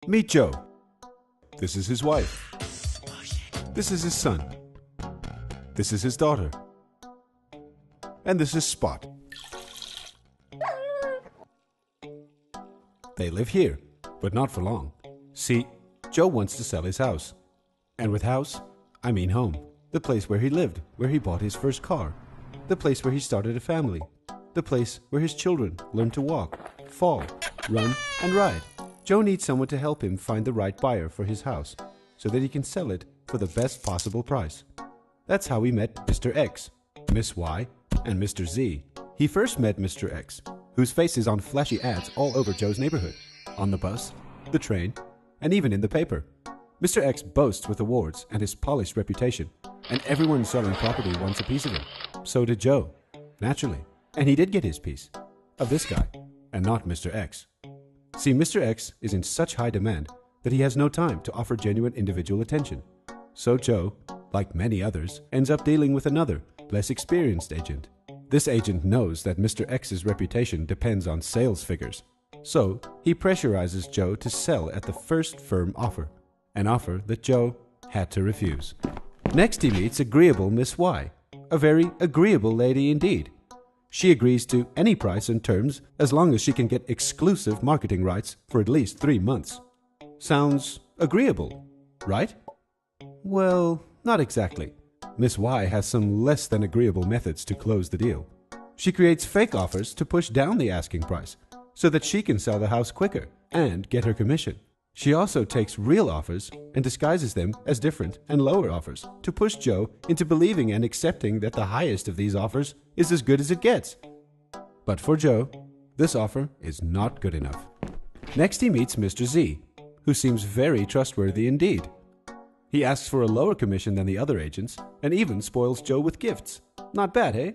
Meet Joe. This is his wife. This is his son. This is his daughter. And this is Spot. They live here, but not for long. See, Joe wants to sell his house. And with house, I mean home. The place where he lived, where he bought his first car. The place where he started a family. The place where his children learned to walk, fall, run, and ride. Joe needs someone to help him find the right buyer for his house so that he can sell it for the best possible price. That's how he met Mr. X, Miss Y, and Mr. Z. He first met Mr. X, whose face is on flashy ads all over Joe's neighborhood, on the bus, the train, and even in the paper. Mr. X boasts with awards and his polished reputation, and everyone selling property wants a piece of him. So did Joe, naturally. And he did get his piece, of this guy, and not Mr. X. See, Mr. X is in such high demand that he has no time to offer genuine individual attention. So Joe, like many others, ends up dealing with another, less experienced agent. This agent knows that Mr. X's reputation depends on sales figures. So he pressurizes Joe to sell at the first firm offer, an offer that Joe had to refuse. Next he meets agreeable Miss Y, a very agreeable lady indeed. She agrees to any price and terms as long as she can get exclusive marketing rights for at least 3 months. Sounds agreeable, right? Well, not exactly. Miss Y has some less than agreeable methods to close the deal. She creates fake offers to push down the asking price so that she can sell the house quicker and get her commission. She also takes real offers and disguises them as different and lower offers to push Joe into believing and accepting that the highest of these offers is as good as it gets. But for Joe, this offer is not good enough. Next he meets Mr. Z, who seems very trustworthy indeed. He asks for a lower commission than the other agents and even spoils Joe with gifts. Not bad, eh?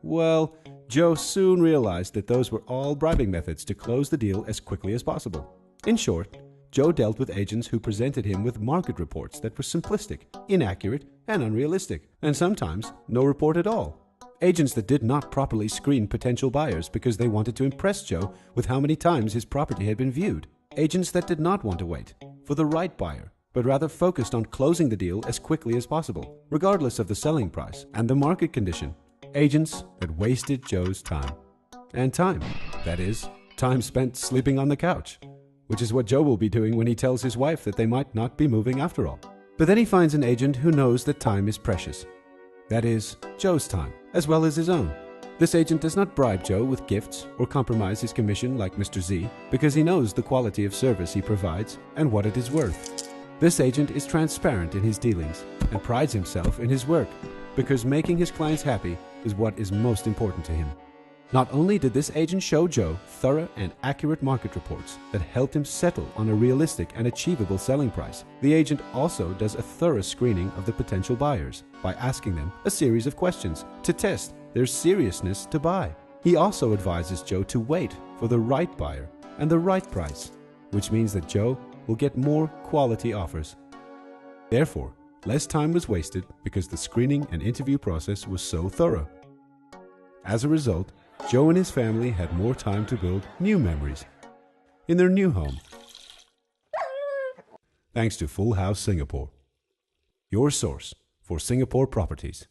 Well, Joe soon realized that those were all bribing methods to close the deal as quickly as possible. In short, Joe dealt with agents who presented him with market reports that were simplistic, inaccurate, and unrealistic, and sometimes no report at all. Agents that did not properly screen potential buyers because they wanted to impress Joe with how many times his property had been viewed. Agents that did not want to wait for the right buyer, but rather focused on closing the deal as quickly as possible, regardless of the selling price and the market condition. Agents that wasted Joe's time. And time, that is, time spent sleeping on the couch, which is what Joe will be doing when he tells his wife that they might not be moving after all. But then he finds an agent who knows that time is precious. That is, Joe's time, as well as his own. This agent does not bribe Joe with gifts or compromise his commission like Mr. Z because he knows the quality of service he provides and what it is worth. This agent is transparent in his dealings and prides himself in his work because making his clients happy is what is most important to him. Not only did this agent show Joe thorough and accurate market reports that helped him settle on a realistic and achievable selling price, the agent also does a thorough screening of the potential buyers by asking them a series of questions to test their seriousness to buy. He also advises Joe to wait for the right buyer and the right price, which means that Joe will get more quality offers. Therefore, less time was wasted because the screening and interview process was so thorough. As a result, Joe and his family had more time to build new memories in their new home. Thanks to Full House Singapore, your source for Singapore properties.